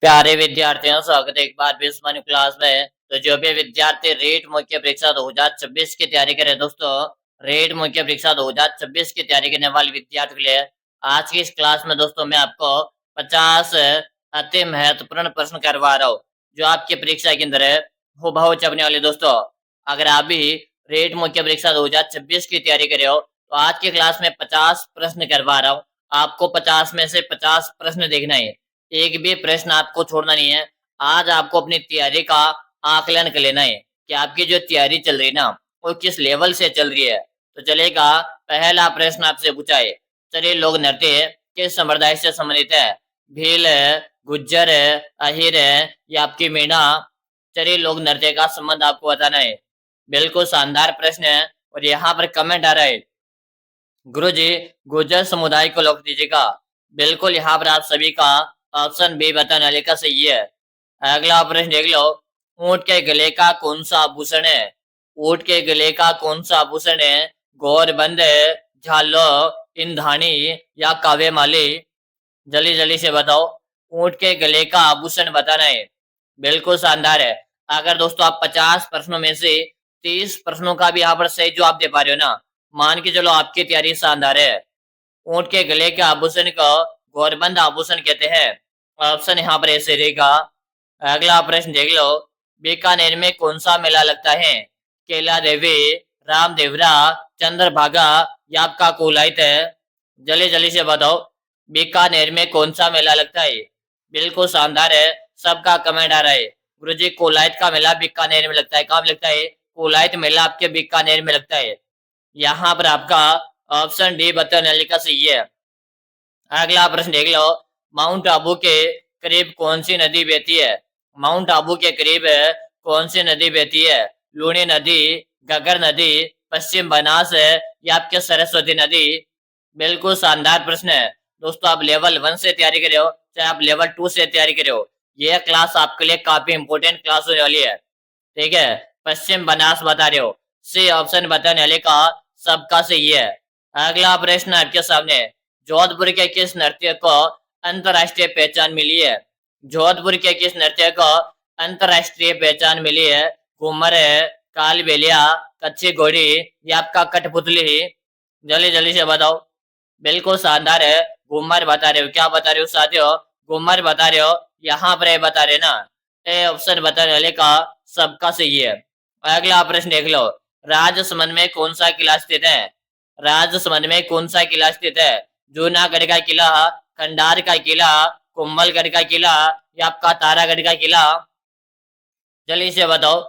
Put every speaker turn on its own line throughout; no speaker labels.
प्यारे विद्यार्थियों, स्वागत है एक बार भी इस क्लास में। तो जो भी विद्यार्थी रेट मुख्य परीक्षा 2026 की तैयारी करे दोस्तों, रेट मुख्य परीक्षा 2026 की तैयारी करने वाले विद्यार्थी के लिए आज की इस क्लास में दोस्तों मैं आपको 50 अति महत्वपूर्ण प्रश्न करवा रहा हूँ जो आपकी परीक्षा के अंदर हुबहू छपने वाले दोस्तों। अगर आप भी रेट मुख्य परीक्षा 2026 की तैयारी करे हो तो आज की क्लास में 50 प्रश्न करवा रहा हूँ। आपको 50 में से 50 प्रश्न देखना है, एक भी प्रश्न आपको छोड़ना नहीं है। आज आपको अपनी तैयारी का आकलन कर लेना है कि आपकी जो तैयारी चल रही है ना वो किस लेवल से चल रही है। तो चलेगा, पहला प्रश्न आपसे पूछा है, चलिए लोग नृत्य किस संप्रदाय से संबंधित है? भील है, गुज्जर है, अहिर है या आपकी मीणा? चलिए लोग नृत्य का संबंध आपको बताना है। बिल्कुल शानदार प्रश्न है और यहाँ पर कमेंट आ रहा है, गुरुजी गुर्जर समुदाय को लोग दीजिएगा। बिल्कुल यहाँ पर आप सभी का ऑप्शन बी बताने वाले का सही है। अगला प्रश्न देख लो, ऊंट के गले का कौन सा आभूषण है? ऊंट के गले का कौन सा आभूषण है? गौरबंद, झालो, इंद्राणी या काव्य माली? जल्दी जल्दी से बताओ, ऊंट के गले का आभूषण बताना है। बिल्कुल शानदार है। अगर दोस्तों आप 50 प्रश्नों में से 30 प्रश्नों का भी यहाँ पर सही जवाब दे पा रहे हो ना, मान के चलो आपकी तैयारी शानदार है। ऊंट के गले के आभूषण को गौरबंद आभूषण कहते हैं। ऑप्शन यहाँ पर ऐसे रहेगा। अगला प्रश्न देख लो, बीकानेर में कौन सा मेला लगता है? केला देवी, रामदेवरा, चंद्रभागा या आपका कोलाइत है? जल्दी जल्दी से बताओ, बीकानेर में कौन सा मेला लगता है? बिल्कुल शानदार है, सबका कमेंट आ रहा है। गुरुजी कोलाइत का मेला बीकानेर में लगता है। कब लगता है? कोलाइत मेला आपके बीकानेर में लगता है। यहाँ पर आपका ऑप्शन डी बताने वाले का सही है। अगला प्रश्न देख लो, माउंट आबू के करीब कौन सी नदी बहती है? माउंट आबू के करीब कौन सी नदी बहती है? लूनी नदी, घग्गर नदी, पश्चिम बनास है या आपके सरस्वती नदी? बिल्कुल शानदार प्रश्न है दोस्तों। आप लेवल 1 से तैयारी कर रहे हो चाहे आप लेवल 2 से तैयारी कर रहे हो, यह क्लास आपके लिए काफी इंपोर्टेंट क्लास होने वाली है। ठीक है, पश्चिम बनास बता रहे हो, सी ऑप्शन बताने वाले का सबका सही है। अगला प्रश्न आपके सामने, जोधपुर के किस नृत्य को अंतरराष्ट्रीय पहचान मिली है? जोधपुर के किस नृत्य को अंतरराष्ट्रीय पहचान मिली है? घूमर है, कालबेलिया, कच्ची घोड़ी या आपका कठपुतली? जल्दी जल्दी से बताओ। बिल्कुल शानदार है, घूमर बता रहे हो। क्या बता रहे हो साथियों? घूमर बता रहे हो। यहाँ पर ये बता रहे ना, ए ऑप्शन बताने वाले का सबका सही है। अगला प्रश्न देख लो, राजसमंद में कौन सा किला स्थित है? राजसमंद में कौन सा किला स्थित है? जूनागढ़ का किला, खंडार का किला, कुंभलगढ़ का किला या आपका तारागढ़ का किला? जल्दी से बताओ।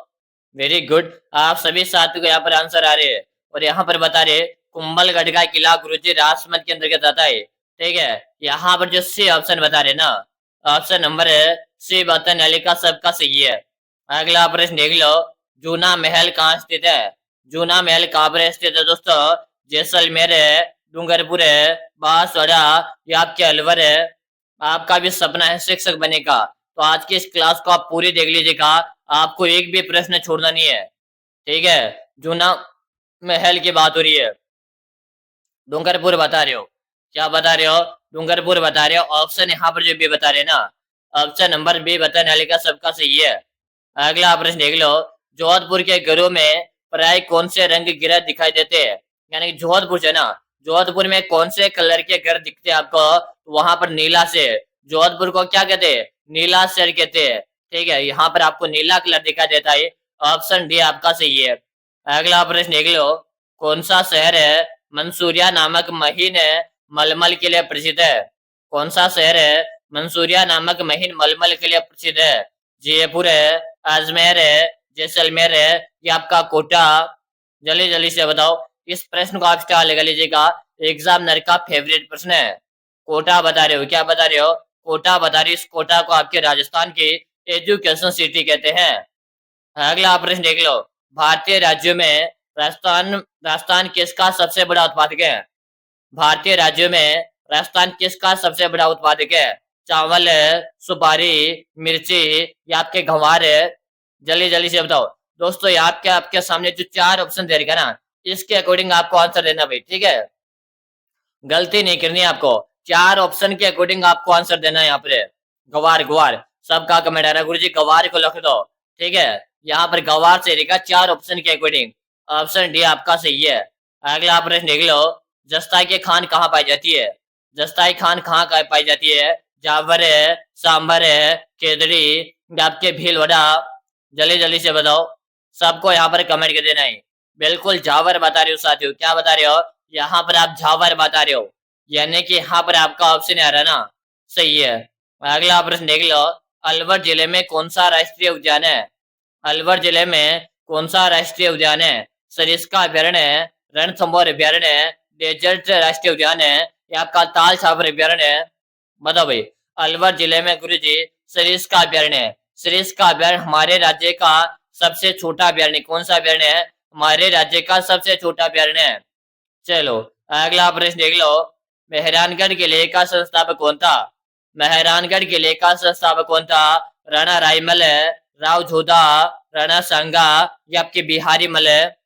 वेरी गुड, आप सभी साथियों को यहाँ पर आंसर आ रहे हैं और यहाँ पर बता रहे कुंभलगढ़ का किला गुरुजी राजसमंद के अंतर्गत आता है। ठीक है, यहाँ पर जो सी ऑप्शन बता रहे ना, ऑप्शन नंबर सी बताने वाले का सबका सही है। अगला प्रश्न देख लो, जूना महल कहाँ स्थित है? जूना महल कहाँ पर स्थित है दोस्तों? जैसलमेर है, डूंगरपुर है, बांसवाड़ा या आपके अलवर है? आपका भी सपना है शिक्षक बने का, तो आज की इस क्लास को आप पूरी देख लीजिएगा, आपको एक भी प्रश्न छोड़ना नहीं है। ठीक है, जूना महल की बात हो रही है। डूंगरपुर बता रहे हो, क्या बता रहे हो? डूंगरपुर बता रहे हो। ऑप्शन यहाँ पर जो भी बता रहे हैं ना, ऑप्शन नंबर बी बताने वाले का सबका सही है। अगला प्रश्न देख लो, जोधपुर के घरों में प्राय कौन से रंग गिरह दिखाई देते हैं? यानी कि जोधपुर है ना, जोधपुर में कौन से कलर के घर दिखते हैं आपको? वहां पर नीला से, जोधपुर को क्या कहते हैं? नीला शहर कहते हैं। ठीक है, यहाँ पर आपको नीला कलर दिखाई देता है। ऑप्शन डी आपका सही है। अगला प्रश्न देख लो, कौन सा शहर है मंसूरिया नामक महीन मलमल के लिए प्रसिद्ध है? कौन सा शहर है मंसूरिया नामक महीन मलमल के लिए प्रसिद्ध है? जयपुर है, अजमेर है, जैसलमेर है या आपका कोटा? जल्दी जल्दी से बताओ। इस प्रश्न को आप स्टार लगा लीजिएगा, एग्जामिनर का फेवरेट प्रश्न है। कोटा बता रहे हो, क्या बता रहे हो? कोटा बता रही। इस कोटा को आपके राजस्थान की एजुकेशन सिटी कहते हैं। अगला प्रश्न देख लो, भारतीय राज्यों में राजस्थान राजस्थान किसका सबसे बड़ा उत्पादक है? भारतीय राज्यों में राजस्थान किसका सबसे बड़ा उत्पादक है? चावल है, सुपारी, मिर्ची या आपके गंवार है? जल्दी जल्दी से बताओ दोस्तों। यहाँ आपके आपके सामने जो 4 ऑप्शन दे रखा ना, इसके अकॉर्डिंग आपको आंसर देना भाई। ठीक है, गलती नहीं करनी है आपको, 4 ऑप्शन के अकॉर्डिंग आपको आंसर देना है। यहाँ पर गवार गवार सबका कमेंट आ रहा है गुरु जी, गवार को लिख दो। ठीक है, यहाँ पर गवार से रहेगा 4 ऑप्शन के अकॉर्डिंग। ऑप्शन डी आपका सही है। अगला प्रश्न देख लो, जस्ता की खान कहाँ पाई जाती है? जस्ता की खान कहाँ पाई जाती है? जावर है, सांभर है, केदरी, आपके भीलवाड़ा। जल्दी जल्दी से बताओ, सबको यहाँ पर कमेंट कर देना है। बिल्कुल जावर बता रहे हो साथियों, क्या बता रहे हो? यहाँ पर आप जावर बता रहे हो, यानी कि यहाँ पर आपका ऑप्शन आ रहा है ना, सही है। अगला प्रश्न देख लो, अलवर जिले में कौन सा राष्ट्रीय उद्यान है? अलवर जिले में कौन सा राष्ट्रीय उद्यान है? सरिस्का अभ्यारण्य है, रणथंभौर अभ्यारण्य है, डेजर्ट राष्ट्रीय उद्यान है, या आपका ताल छापर अभ्यारण्य है? बताओ भाई। अलवर जिले में गुरु जी सरिस्का अभ्यारण्य है। सरिस्का अभ्यारण्य हमारे राज्य का सबसे छोटा अभ्यारण्य। कौन सा अभ्यारण्य है? हमारे राज्य का सबसे छोटा अभ्यारण्य है। चलो अगला प्रश्न देख लो, मेहरानगढ़ किले का संस्थापक कौन था? मेहरानगढ़ किले का संस्थापक कौन था? राणा रायमल है, राव जोधा, राणा सांगा, या आपके बिहारी मल है?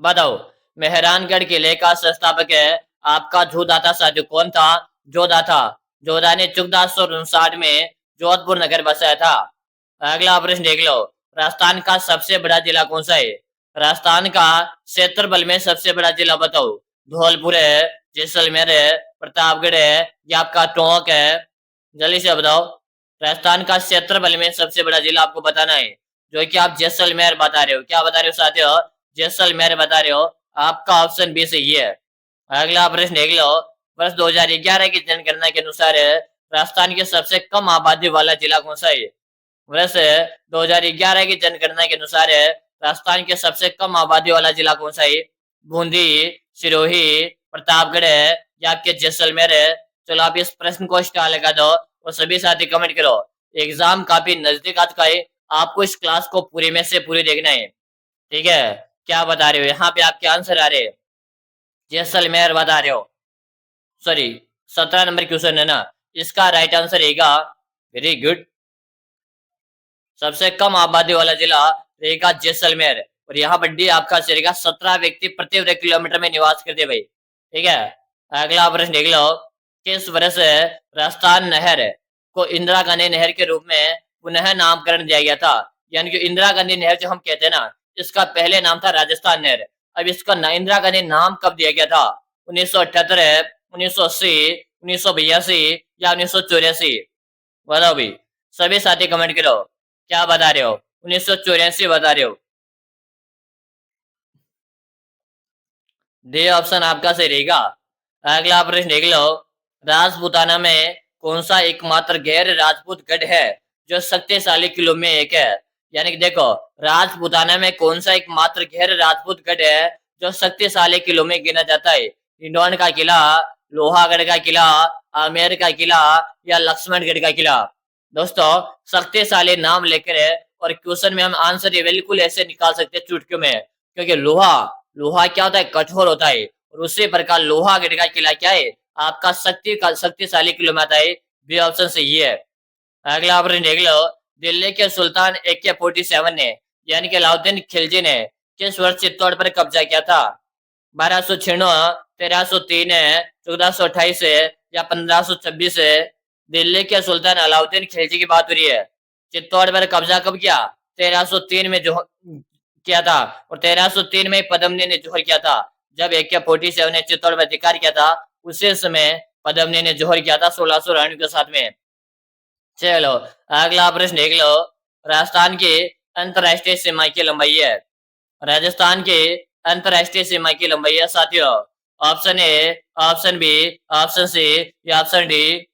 बताओ। मेहरानगढ़ किले का संस्थापक है आपका जोधा था साथियों। कौन था? जोधा था। जोधा ने 1459 में जोधपुर नगर बसाया था। अगला प्रश्न देख लो, राजस्थान का सबसे बड़ा जिला कौन सा है? राजस्थान का क्षेत्रफल में सबसे बड़ा जिला बताओ। धौलपुर है, जैसलमेर है, प्रतापगढ़ है, या आपका टोंक है? जल्दी से बताओ। राजस्थान का क्षेत्रफल में सबसे बड़ा जिला आपको बताना है, जो कि आप जैसलमेर बता रहे हो। क्या बता रहे हो साथियों? जैसलमेर बता रहे हो। आपका ऑप्शन बी सही है। अगला प्रश्न देख लो, वर्ष 2011 की जनगणना के अनुसार राजस्थान के सबसे कम आबादी वाला जिला कौन सा है? वर्ष 2011 की जनगणना के अनुसार राजस्थान के सबसे कम आबादी वाला जिला कौन सा है? बूंदी, सिरोही, प्रतापगढ़ है, या आपके जैसलमेर है? चलो आप इस प्रश्न को स्टार लगा दो और सभी साथी कमेंट करो। एग्जाम काफी नजदीक आ चुका है, आपको इस क्लास को पूरी में से पूरी देखना है। ठीक है, क्या बता रहे हो? यहाँ पे आपके आंसर आ रहे हैं, जैसलमेर बता रहे हो। सॉरी, 17 नंबर क्वेश्चन है ना, इसका राइट आंसर रहेगा, वेरी गुड, सबसे कम आबादी वाला जिला रहेगा जैसलमेर। और यहाँ पर डी आपका रहेगा 17 व्यक्ति प्रति वर्ग किलोमीटर में निवास करते भाई। ठीक है, अगला प्रश्न देख लो, किस वर्ष राजस्थान नहर को इंदिरा गांधी नहर के रूप में पुनः नामकरण दिया गया था? यानी कि इंदिरा गांधी नहर जो हम कहते हैं ना, इसका पहले नाम था राजस्थान नहर। अब इसका इंदिरा गांधी नाम कब दिया गया था? 1978, 1980, 1982, या 1984? बताओ भाई, सभी साथी कमेंट करो, क्या बता रहे हो? 1984 बता रहे हो। डी ऑप्शन आपका सही रहेगा। अगला प्रश्न देख लो, राजपूताना में कौन सा एकमात्र गैर राजपूत गढ़ है जो शक्तिशाली किलों में एक है? यानी कि देखो, राजपूताना में कौन सा एकमात्र गैर राजपूत गढ़ है जो शक्तिशाली किलों में गिना जाता है? हिंडौन का किला, लोहागढ़ का किला, आमेर का किला, या लक्ष्मणगढ़ का किला? दोस्तों, शक्तिशाली नाम लेकर और क्वेश्चन में हम आंसर ये बिल्कुल ऐसे निकाल सकते हैं चुटकियों में, क्योंकि लोहा लोहा क्या होता है? कठोर होता है। और उसी प्रकार लोहागढ़ का किला क्या है? आपका शक्तिशाली किलो में आता है। बी ऑप्शन सही है। अगला प्रश्न देख लो, दिल्ली के सुल्तान AK-47 ने, यानी कि अलाउद्दीन खिलजी ने, किस वर्ष चित्तौड़ पर कब्जा किया था? 1296, 1303, 1428, या 1526? दिल्ली के सुल्तान अलाउद्दीन खिलजी की बात हो रही है। चित्तौड़ पर कब्जा कब किया? 1303 में जो किया था, और 1303 में पद्मनी ने जोहर किया था। जब AK-47 ने चित्तौड़ पर अधिकार किया था, उसी समय पद्मनी ने जोहर किया था 1600 रानियों के साथ में। चलो अगला प्रश्न देख लो, राजस्थान की अंतरराष्ट्रीय सीमा की लंबाई है। राजस्थान की अंतरराष्ट्रीय सीमा की लंबाई है साथियों। Option A, option B, option C, या ऑप्शन डी?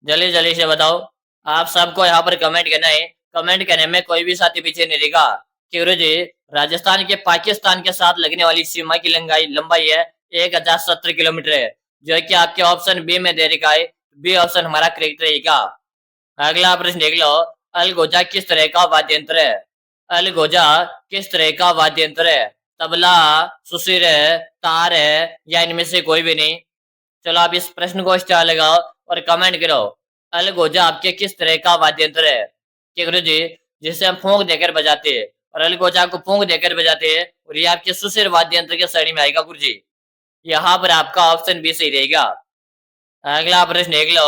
जल्दी जल्दी से बताओ। आप सबको यहाँ पर कमेंट करना है। कमेंट करने में कोई भी साथी पीछे नहीं रहेगा। गुरु जी, राजस्थान के पाकिस्तान के साथ लगने वाली सीमा की लंबाई है 1070 किलोमीटर है, जो कि आपके ऑप्शन बी में दे रखा है। बी ऑप्शन हमारा करेक्ट रहेगा। अगला प्रश्न देख लो, अलगोजा किस तरह का वाद्य यंत्र है? अलगोजा किस तरह का वाद्य यंत्र है? तबला, सुसीर है, तार है, या इनमें से कोई भी नहीं? चलो आप इस प्रश्न को स्टार लगाओ और कमेंट करो, अलगोजा आपके किस तरह का वाद्य यंत्र है? कि गुरु जी, जिसे हम फूंक देकर बजाते हैं, और अलगोजा को फूंक देकर बजाते हैं, और ये आपके सुसीर वाद्य यंत्र के श्रेणी में आएगा गुरु जी। यहाँ पर आपका ऑप्शन बी सही रहेगा। अगला प्रश्न देख लो,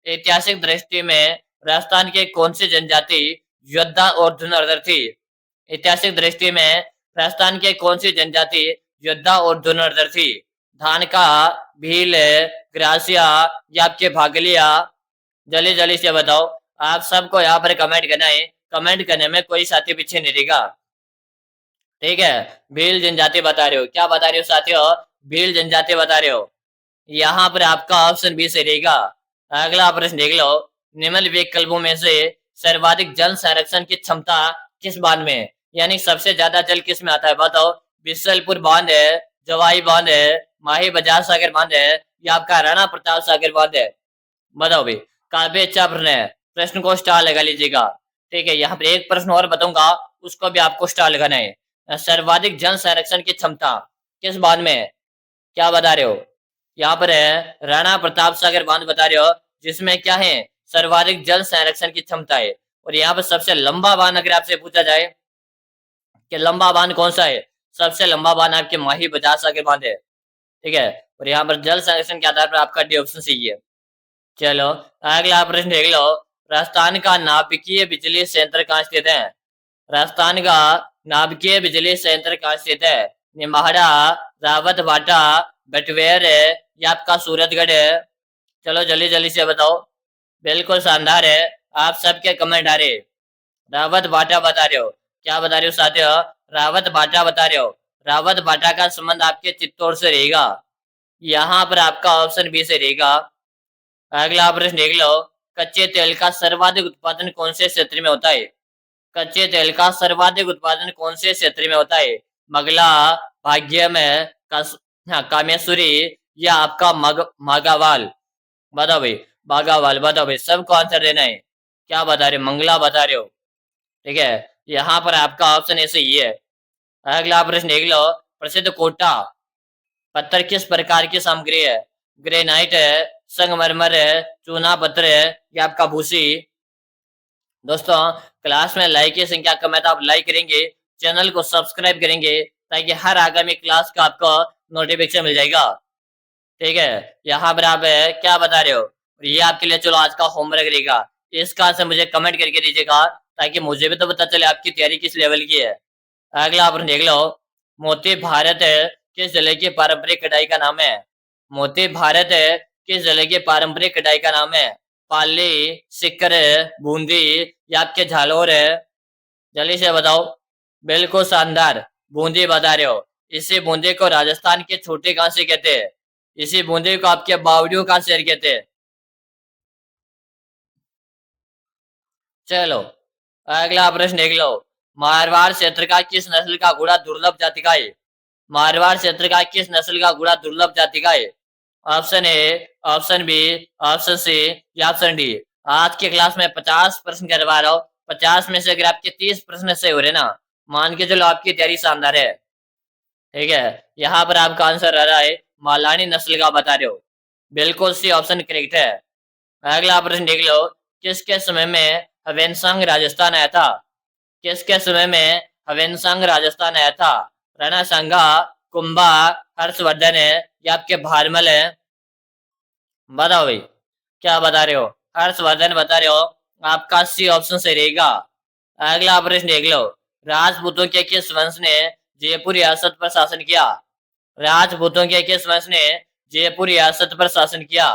ऐतिहासिक दृष्टि में राजस्थान की कौन सी जनजाति योद्धा और धनुर्धर थी? ऐतिहासिक दृष्टि में राजस्थान की कौन सी जनजाति योद्धा और धनुर्धर थी? धानका, भील, ग्रासिया या आपके भागलिया? जल्दी जल्दी से बताओ। आप सबको यहाँ पर कमेंट करना है। कमेंट करने में कोई साथी पीछे नहीं रहेगा, ठीक है। भील जनजाति बता रहे हो, क्या बता रहे हो साथियों? भील जनजाति बता रहे हो। यहाँ पर आपका ऑप्शन बी सही रहेगा। अगला प्रश्न देख लो। निम्न विकल्पों में से सर्वाधिक जल संरक्षण की क्षमता किस बांध में है? यानी सबसे ज्यादा जल किस में आता है? बताओ। बिसलपुर बांध है, जवाई बांध है, माही बजार सागर बांध है या आपका राणा प्रताप सागर बांध है? बताओ भाई। काफी अच्छा प्रश्न है, प्रश्न को स्टार लगा लीजिएगा, ठीक है। यहाँ पर एक प्रश्न और बताऊंगा, उसको भी आपको स्टार लगाना है। सर्वाधिक जल संरक्षण की क्षमता किस बांध में है? क्या बता रहे हो? यहाँ पर है राणा प्रताप सागर बांध बता रहे हो, जिसमें क्या है? सर्वाधिक जल संरक्षण की क्षमता है। और यहाँ पर सबसे लंबा बांध अगर आपसे पूछा जाए कि लंबा बांध कौन सा है, सबसे लंबा बांध आपके माही बजाज सागर बांध है, ठीक है। और यहाँ पर जल संरक्षण के आधार पर आपका डी ऑप्शन सही है। चलो अगला प्रश्न देख लो। राजस्थान का नाभिकीय बिजली संयंत्र कहाँ स्थित है? राजस्थान का नाभिकीय बिजली संयंत्र कहाँ स्थित है? निम्बाड़ा, रावत भाटा, बटवेर या आपका सूरतगढ़ है? चलो जल्दी जल्दी से बताओ। बिल्कुल शानदार है, आप सबके कमेंट आ रहे। रावत भाटा बता रहे हो, क्या बता रहे हो साथियों? रावत भाटा बता रहे हो। रावत भाटा का संबंध आपके चित्तौड़ से रहेगा। यहाँ पर आपका ऑप्शन बी से रहेगा। अगला प्रश्न देख लो। कच्चे तेल का सर्वाधिक उत्पादन कौन से क्षेत्र में होता है? कच्चे तेल का सर्वाधिक उत्पादन कौन से क्षेत्र में होता है? मगला, भाग्यम, कामेश्वरी या आपका मागावाल? बताओ भाई। बागावाल बताओ भाई, सबको आंसर देना है। क्या बता रहे हो? मंगला बता रहे हो, ठीक है। यहाँ पर आपका ऑप्शन ऐसे ही है। अगला प्रश्न देख लो। प्रसिद्ध कोटा पत्थर किस प्रकार की सामग्री है? ग्रेनाइट है, संगमरमर है, चूना पत्थर है या आपका भूसी? दोस्तों क्लास में लाइक की संख्या कम है तो आप लाइक करेंगे, चैनल को सब्सक्राइब करेंगे ताकि हर आगामी क्लास का आपको नोटिफिकेशन मिल जाएगा, ठीक है। यहाँ पर आप क्या बता रहे हो? ये आपके लिए चलो आज का होमवर्क रहेगा, इसका आंसर मुझे कमेंट करके दीजिएगा ताकि मुझे भी तो पता चले आपकी तैयारी किस लेवल की है। अगला आप देख लो। मोती भारत किस जिले की पारंपरिक कढ़ाई का नाम है? मोती भारत किस जिले की पारंपरिक कढ़ाई का नाम है? पाली, सिक्कर, बूंदी या आपके झालोर है? जल्दी से बताओ। बिल्कुल शानदार, बूंदी बता रहे हो। इसी बूंदी को राजस्थान के छोटे गांव से कहते हैं। इसी बूंदी को आपके बावड़ियों का शहर कहते हैं। चलो अगला प्रश्न देख लो। मारवाड़ क्षेत्र का किस नस्ल का घोड़ा दुर्लभ जाति का है? मारवाड़ क्षेत्र का किस नस्ल का घोड़ा दुर्लभ जाति का है? Option A, option B, option C या ऑप्शन डी? आज के क्लास में 50 प्रश्न करवा रहा हूँ। 50 में से अगर आपके 30 प्रश्न सही हो रहे ना, मान के चलो आपकी तैयारी शानदार है, ठीक है। यहाँ पर आपका आंसर आ रहा है मालानी नस्ल का बता रहे हो। बिल्कुल सी ऑप्शन करेक्ट है। अगला प्रश्न देख लो। किसके समय में हवेनसंग राजस्थान आया था? किसके समय में हवेनसंग राजस्थान आया था? राणा सांगा, कुंभा, हर्षवर्धन है या आपके भारमल है? बताओ भाई। क्या बता रहे हो? हर्षवर्धन बता रहे हो। आपका सी ऑप्शन सही रहेगा। अगला प्रश्न देख लो। राजपूतों के किस वंश ने जयपुर रियासत पर शासन किया? राजपूतों के किस वंश ने जयपुर रियासत पर शासन किया?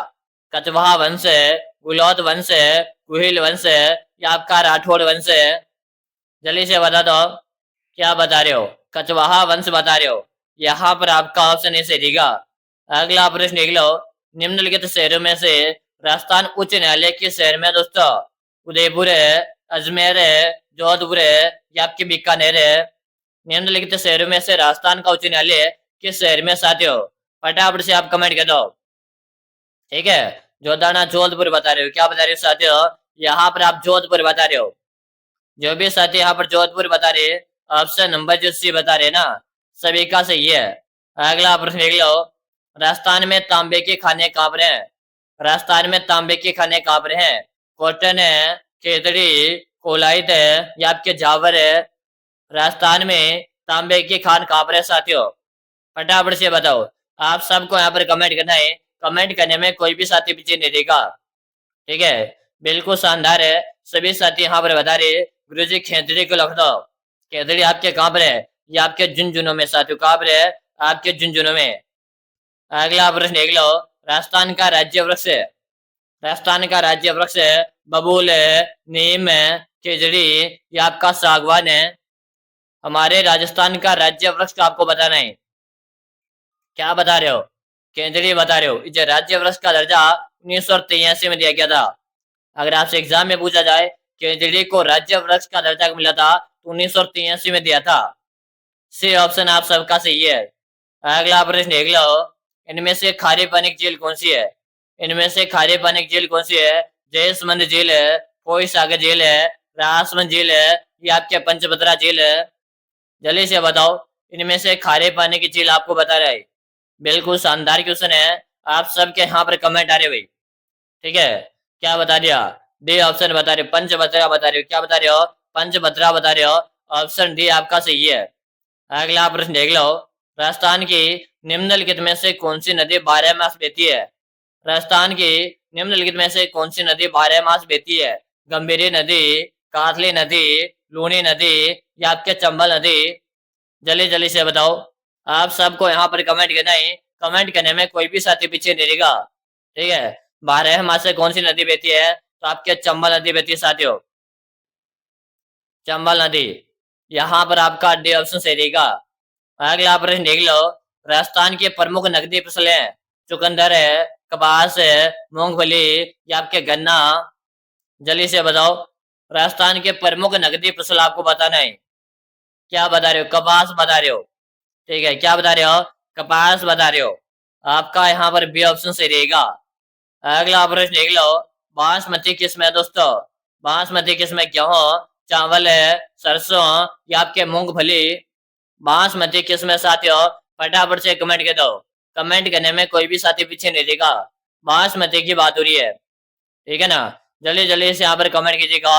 कछवाहा वंश है, गुलौत वंश है, कुहिल वंश है या आपका राठौड़ वंश है? जल्दी से बता दो। क्या बता रहे हो? कछवाहा वंश बता रहे हो। यहाँ पर आपका ऑप्शन ऐसे रहेगा। अगला प्रश्न देख लो। निम्नलिखित शहरों में से राजस्थान उच्च न्यायालय किस शहर में दोस्तों? उदयपुर है, अजमेर है, जोधपुर है या आपके बीकानेर है? निम्नलिखित शहरों में से राजस्थान का उच्च न्यायालय किस शहर में साथियों? फटाफट से आप कमेंट कर दो, ठीक है। जोधाना जोधपुर बता रहे हो, क्या बता रहे हो साथियों? यहाँ पर आप जोधपुर बता रहे हो। जो भी साथी यहाँ पर जोधपुर बता रहे, ऑप्शन नंबर जो सी बता रहे ना, सभी का सही है। अगला प्रश्न देख लो। राजस्थान में तांबे के खाने कहाँ पर हैं? राजस्थान में तांबे के खाने कहाँ पर हैं? कॉटन है, खेतड़ी, कोलाइत है या आपके जावर है? राजस्थान में तांबे की खान कहाँ पर है साथियों? फटाफट से बताओ। आप सबको यहाँ पर कमेंट करना है। कमेंट करने में कोई भी साथी पीछे नहीं रहेगा, ठीक है। बिल्कुल शानदार है। सभी साथी यहाँ पर बता रहे गुरुजी खेतड़ी को लिख दो। खेतड़ी आपके कहाँ पर है? ये आपके झुंझुनू में साथियों, कहाँ पर है? आपके झुंझुनू में। अगला प्रश्न देख लो। राजस्थान का राज्य वृक्ष है, राजस्थान का राज्य वृक्ष है बबूल है, नीम है, खिजड़ी, ये आपका सागवान है। हमारे राजस्थान का राज्य वृक्ष का आपको बताना है। क्या बता रहे हो? केंद्रीय बता रहे हो। इसे राज्य वृक्ष का दर्जा 1983 में दिया गया था। अगर आपसे एग्जाम में पूछा जाए केंद्रीय को राज्य वृक्ष का दर्जा मिला था तो 1983 में दिया था। सी ऑप्शन आप सबका सही है। अगला प्रश्न देख लो। इनमें से खारे पानी की झील कौन सी है? इनमें से खारे पानी की झील कौन सी है? जयसमंद झील है, कोई सागर झील है, रासमंद झील है, या आपके पंचभद्रा झील है। जल्दी से बताओ। इनमें से खारे पानी की झील आपको बता रहा है। बिल्कुल शानदार क्वेश्चन है। आप सबके यहाँ पर कमेंट आ रहे भाई। ठीक है, क्या बता दिया? डी ऑप्शन बता रहे हो, पंचभद्रा बता रहे हो। क्या बता रहे हो? पंचभद्रा बता रहे हो। ऑप्शन डी आपका सही है। अगला प्रश्न देख लो। राजस्थान की निम्नलिखित में से कौन सी नदी 12 मास बहती है? राजस्थान की निम्नलिखित में से कौन सी नदी 12 मास बहती है? गंभीरी नदी, काथली नदी, लूनी नदी, या आपके चंबल नदी। जल्दी जल्दी से बताओ। आप सबको यहाँ पर कमेंट करना है। कमेंट करने में कोई भी साथी पीछे नहीं रहेगा। ठीक है, 12 मास से कौन सी नदी बहती है? तो आपके चंबल नदी बहती है साथियों, चंबल नदी। यहाँ पर आपका डी ऑप्शन सही रहेगा। अगला प्रश्न देख लो। राजस्थान के प्रमुख नकदी फसलें हैं। चुकंदर है, कपास है, मूंगफली, या आपके गन्ना। जल्दी से बताओ। राजस्थान के प्रमुख नकदी फसल आपको बताना है। क्या बता रहे हो? कपास बता रहे हो। ठीक है, क्या बता रहे हो? कपास बता रहे हो। आपका यहाँ पर बी ऑप्शन सही रहेगा। अगला प्रश्न देख लो। बासमती किस्म है दोस्तों। बासमती किस्म गेहूं, चावल है, सरसों, या आपके मूंगफली। बासमती किस्म साथियों, फटाफट से कमेंट कर दो। कमेंट करने में कोई भी साथी पीछे नहीं रहेगा। बासमती की बात हो रही है। ठीक है ना? जल्दी जल्दी से यहाँ पर कमेंट कीजिएगा।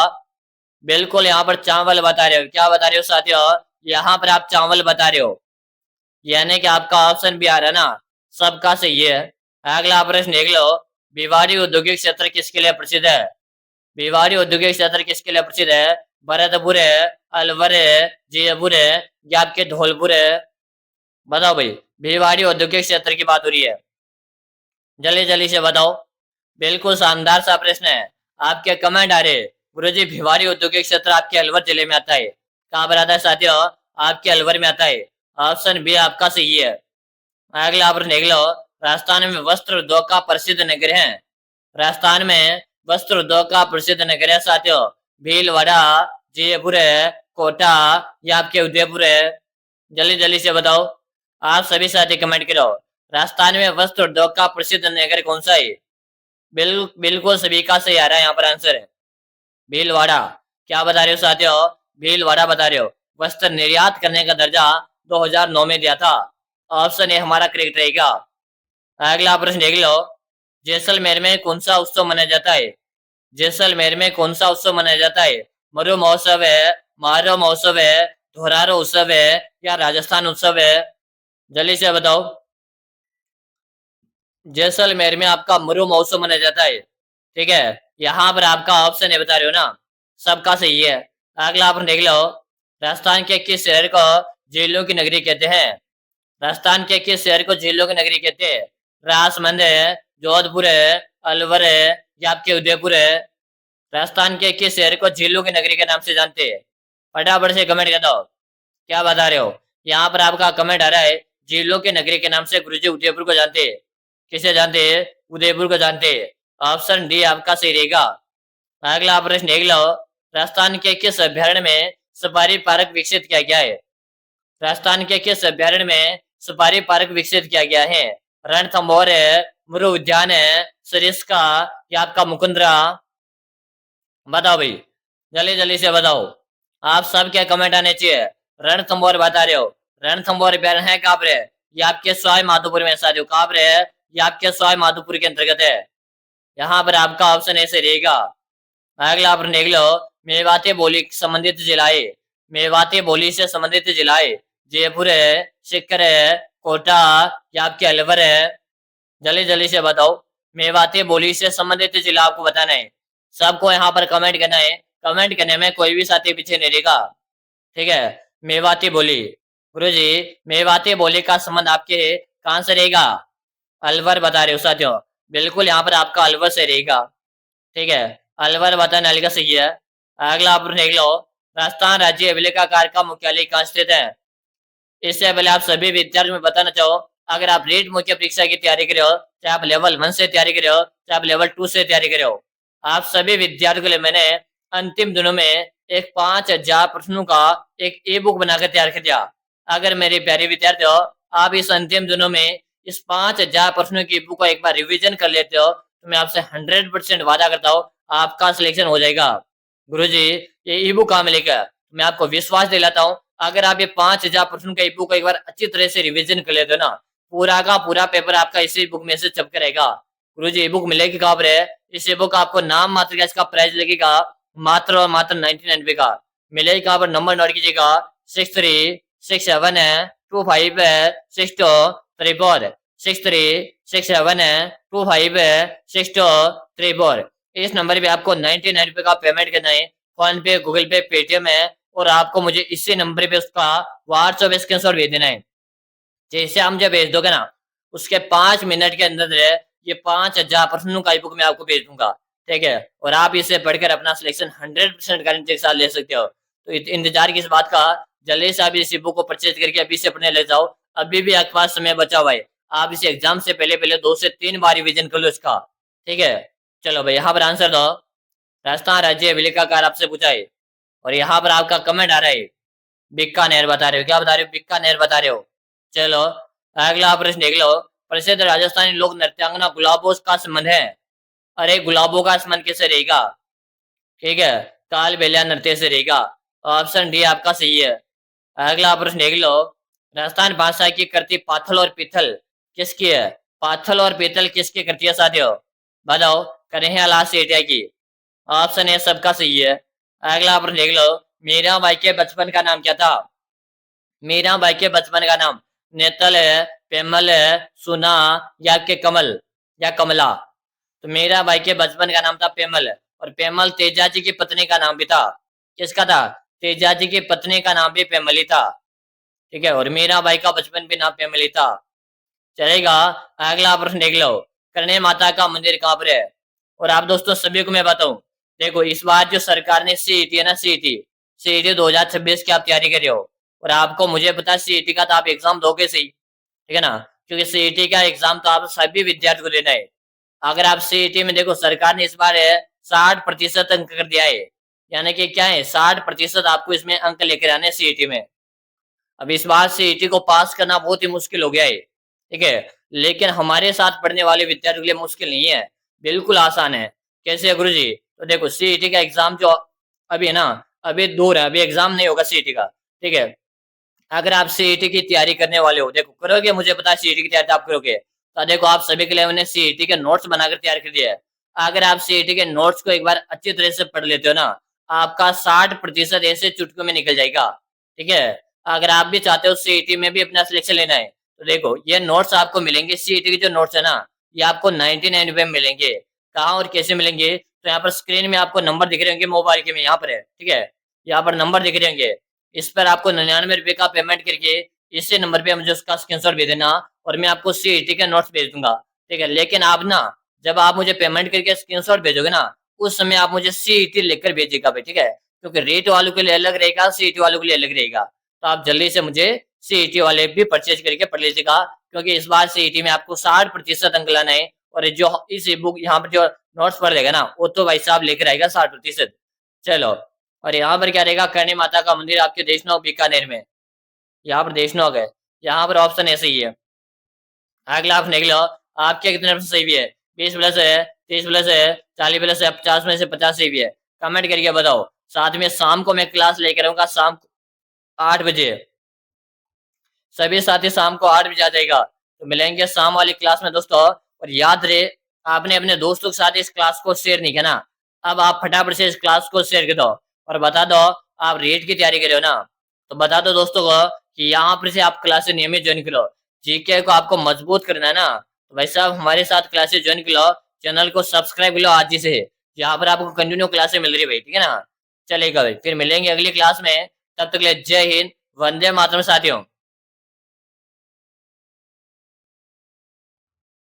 बिल्कुल यहाँ पर चावल बता रहे हो। क्या बता रहे हो साथियों? यहाँ पर आप चावल बता रहे हो। यानी कि आपका ऑप्शन भी आ रहा है ना, सबका सही है। अगला प्रश्न देख लो। भिवाड़ी औद्योगिक क्षेत्र किसके लिए प्रसिद्ध है? भिवाड़ी औद्योगिक क्षेत्र किसके लिए प्रसिद्ध है? भरतपुर है, अलवर है, जयपुर है, या आपके धौलपुर है। बताओ भाई। भिवाड़ी औद्योगिक क्षेत्र की बात हो रही है। जल्दी जल्दी से बताओ। बिल्कुल शानदार सा प्रश्न है। आपके कमेंट आ रहे गुरुजी भिवाड़ी औद्योगिक क्षेत्र आपके अलवर जिले में आता है। कहाँ पर आता है साथियों? आपके अलवर में आता है। ऑप्शन बी आपका सही है। अगला प्रश्न देख लो। राजस्थान में वस्त्र उद्योग का प्रसिद्ध नगर है। राजस्थान में वस्त्र उद्योग का प्रसिद्ध नगर है साथियों। भीलवाड़ा, जयपुर है, कोटा, या आपके उदयपुर है। जल्दी जल्दी से बताओ। आप सभी साथी कमेंट करो। राजस्थान में वस्त्र उद्योग का प्रसिद्ध नगर कौन सा है? बिल्कुल सभी का सही आ रहा है यहाँ पर आंसर है भीलवाड़ा। क्या बता रहे हो साथियों? भीलवाड़ा बता रहे हो। वस्त्र निर्यात करने का दर्जा 2009 में दिया था। ऑप्शन ए हमारा करेक्ट रहेगा। अगला प्रश्न देख लो। जैसलमेर में कौन सा उत्सव मनाया जाता है? जैसलमेर में कौन सा उत्सव मनाया जाता है? मरु महोत्सव है, मारो महोत्सव है, धोरारो उत्सव है, या राजस्थान उत्सव है। जल्दी से बताओ। जैसलमेर में आपका मरु महोत्सव मनाया जाता है। ठीक है, यहाँ पर आपका ऑप्शन है बता रहे हो ना, सबका सही है। अगला आप देख लो। राजस्थान के किस शहर को झीलों की नगरी कहते हैं? राजस्थान के किस शहर को झीलों की नगरी कहते हैं? राजसमंद है, जोधपुर है, अलवर है, या आपके उदयपुर है। राजस्थान के किस शहर को झीलों की नगरी के नाम से जानते हैं? फटाफट से कमेंट कर दो। क्या बता रहे हो? यहाँ पर आपका कमेंट आ रहा है झीलों के नगरी के नाम से गुरुजी उदयपुर को जानते हैं। किसे जानते हैं? उदयपुर को जानते हैं। ऑप्शन डी आपका सही रहेगा। अगला प्रश्न देख लो। राजस्थान के किस अभ्यारण्य में सफारी पार्क विकसित किया गया है? राजस्थान के किस अभ्यारण्य में सफारी पार्क विकसित किया गया है? रणथंभौर है, मुरु उद्यान है, सरिस्का, या आपका मुकुंदरा। बताओ भाई, जल्दी जल्दी से बताओ। आप सब क्या कमेंट आने चाहिए। रणथंभौर बता रहे हो। रणथंभौर अभ्यारण्य है कहाँ पर है? ये आपके सवाई माधोपुर में साथियों, कहाँ पर है? ये आपके सवाई माधोपुर के अंतर्गत है। यहाँ पर आपका ऑप्शन ऐसे रहेगा। अगला आप देख लो। मेवाती बोली संबंधित जिलाए। मेवाती बोली से संबंधित जिलाए जयपुर है, सीकर है, कोटा, या आपके अलवर है। जल्दी जल्दी से बताओ। मेवाती बोली से संबंधित जिला आपको बताना है। सबको यहाँ पर कमेंट करना है। कमेंट करने में कोई भी साथी पीछे नहीं रहेगा, ठीक है। मेवाती बोली, गुरुजी मेवाती बोली का संबंध आपके कहाँ से रहेगा? अलवर बता रहे हो साथियों, बिल्कुल यहाँ पर आपका अलवर से रहेगा, ठीक है। अलवर बताने वाले का सही है। अगला आप देख लो, राजस्थान राज्य अभिलेखागार का मुख्यालय कहाँ स्थित है? इससे पहले आप सभी विद्यार्थियों में बताना चाहो, अगर आप रीट मुख्य परीक्षा की तैयारी कर रहे हो, चाहे आप लेवल 1 से तैयारी कर रहे हो, चाहे आप लेवल 2 से तैयारी कर रहे हो, आप सभी विद्यार्थियों के लिए मैंने अंतिम दिनों में एक 5000 प्रश्नों का एक ई बुक बनाकर तैयार कर दिया। अगर मेरे प्यारे विद्यार्थी हो, आप इस अंतिम दिनों में इस 5000 प्रश्नों की बुक को एक बार रिविजन कर लेते हो, तो मैं आपसे 100% वादा करता हूँ आपका सिलेक्शन हो जाएगा। गुरुजी ये ई बुक कहाँ मिलेगा? मैं आपको विश्वास दिलाता हूँ, अगर आप ये 5000 प्रश्नों का ई बुक को एक बार अच्छी तरह से रिविजन कर लेते हो ना, पूरा का पूरा पेपर आपका इसी बुक में से चिपके रहेगा। गुरुजी ई बुक मिलेगी कहाँ पर है? इस ई बुक का आपको नाम मात्र का इसका प्राइस लगेगा मात्र और मात्र 99 का। मिलेगी कहाँ पर? नंबर नोट कीजिएगा, 6367 है 25 है 6234, 6367 है 25 है 6234। इस नंबर पे आपको 99 का पेमेंट करना है। फोन पे, गूगल पे, पेटीएम है, और आपको मुझे इसी नंबर पे उसका व्हाट्सएप स्क्रीनशॉट भेज देना है। जैसे आप मुझे भेज दोगे ना, उसके 5 मिनट के अंदर ये 5000 प्रश्नों का बुक मैं आपको भेज दूंगा, ठीक है। और आप इसे पढ़कर अपना सिलेक्शन 100% गारंटी के साथ ले सकते हो। तो इंतजार किस बात का? जल्दी से आप इस बुक को परचेज करके अभी से पढ़ने लग जाओ। अभी भी आपके पास समय बचा हुआ है। आप इसे एग्जाम से पहले पहले 2 से 3 बार रिविजन कर लो इसका, ठीक है। चलो भाई यहाँ पर आंसर दो। राजस्थान राज्य अभिलेखागार आपसे पूछा है, और यहाँ पर आपका कमेंट आ रहा है बीकानेर बता रहे हो। क्या बता रहे हो? बीकानेर बता रहे हो। चलो अगला प्रश्न देख लो, प्रसिद्ध राजस्थानी लोक नृत्यांगना गुलाबो का संबंध है? अरे गुलाबो का संबंध किससे रहेगा? ठीक है, काल बेलिया नृत्य से रहेगा। ऑप्शन डी आपका सही है। अगला प्रश्न देख लो, राजस्थान भाषा की कृति पाथल और पीथल किसकी है? पाथल और पीथल किसकी कृति है साथियों? बताओ। कन्हैयालाल सेठिया की। ऑप्शन ए सबका सही है। अगला प्रश्न देख लो, मीराबाई के बचपन का नाम क्या था? मीराबाई के बचपन का नाम नेतल है, पेमल है, सुना, या के कमल, या कमला? तो मीराबाई के बचपन का नाम था पेमल, और पेमल तेजाजी की पत्नी का नाम भी था। किसका था? तेजाजी की पत्नी का नाम भी पेमली था, ठीक है। और मीराबाई का बचपन भी नाम पेमली था, चलेगा। अगला प्रश्न देख लो, करणी माता का मंदिर कहाँ पर है? और आप दोस्तों सभी को मैं बताऊं, देखो इस बार जो सरकार ने सीईटी है ना, सीईटी 2026 की आप तैयारी कर रहे हो, और आपको मुझे पता है सीईटी का तो आप एग्जाम दोगे सही, ठीक है ना, क्योंकि सीईटी का एग्जाम तो आप सभी विद्यार्थियों को देना है। अगर आप सीईटी में देखो, सरकार ने इस बार 60% अंक कर दिया है, यानी कि क्या है, 60% आपको इसमें अंक लेकर आने सीईटी में। अब इस बार सीईटी को पास करना बहुत ही मुश्किल हो गया है, ठीक है। लेकिन हमारे साथ पढ़ने वाले विद्यार्थियों के लिए मुश्किल नहीं है, बिल्कुल आसान है। कैसे है गुरुजी? तो देखो सीईटी का एग्जाम जो अभी है ना, अभी दूर है, अभी एग्जाम नहीं होगा सीईटी का, ठीक है। अगर आप सीईटी की तैयारी करने वाले हो, देखो करोगे, मुझे पता है सीईटी की तैयारी आप करोगे, तो देखो आप सभी के लिए मैंने सीईटी के नोट्स बनाकर तैयार कर दिया है। अगर आप सीईटी के नोट्स को एक बार अच्छी तरह से पढ़ लेते हो ना, आपका 60% ऐसे चुटकियों में निकल जाएगा, ठीक है। अगर आप भी चाहते हो सीईटी में भी अपना सिलेक्शन लेना है, तो देखो ये नोट्स आपको मिलेंगे। सीईटी के जो नोट्स है ना, ये आपको 99 में मिलेंगे। कहाँ और कैसे मिलेंगे? तो यहाँ पर स्क्रीन में आपको नंबर दिख रहे होंगे, मोबाइल के में यहाँ पर है, ठीक है। यहाँ पर नंबर दिख रहे होंगे, इस पर आपको 99 का पेमेंट करके इसी नंबर पे मुझे उसका स्क्रीनशॉट भेज देना, और मैं आपको सीईटी के नोट्स भेज दूंगा, ठीक है। लेकिन आप ना, जब आप मुझे पेमेंट करके स्क्रीनशॉट भेजोगे ना, उस समय आप मुझे सीईटी लिखकर भेजिएगा भाई, ठीक है। क्योंकि रेट वालों के लिए अलग रहेगा, सीईटी वालों के लिए अलग रहेगा। तो आप जल्दी से मुझे सीईटी वाले भी परचेज करके पढ़ लीजिएगा, क्योंकि इस बार सीईटी में आपको 60% अंक लाना है। और जो इस बुक यहाँ पर जो नोट्स पढ़ लेगा ना, वो तो भाई साहब लेकर आएगा 60%। चलो, और यहाँ पर क्या रहेगा? करणी माता का मंदिर आपके देशनोक बीकानेर में, यहाँ पर देशनोक है। यहाँ पर ऑप्शन ऐसे ही है। अगला आप देख लो, आपके कितने परसेंट सही भी है? 20 प्लस है, 30 प्लस है, 40 प्लस है, 50 में से 50 सही भी है। कमेंट करके बताओ। साथ में शाम को मैं क्लास लेकर आऊंगा, शाम 8 बजे। सभी साथी शाम को 8 बजे आ जाएगा, तो मिलेंगे शाम वाली क्लास में दोस्तों। और याद रहे, आपने अपने दोस्तों के साथ इस क्लास को शेयर नहीं किया ना, अब आप फटाफट से इस क्लास को शेयर कर दो, और बता दो आप रेट की तैयारी कर रहे हो ना, तो बता दो दोस्तों को कि यहाँ पर से आप क्लासेस नियमित ज्वाइन करो। जीके को आपको मजबूत करना है ना, तो भाई साहब हमारे साथ क्लासेस ज्वाइन कर लो, चैनल को सब्सक्राइब कर लो आज ही से। यहाँ पर आपको कंटिन्यू क्लासें मिल रही है भाई, ठीक है ना। चलेगा भाई, फिर मिलेंगे अगली क्लास में। तब तक के लिए जय हिंद, वंदे मातरम साथियों।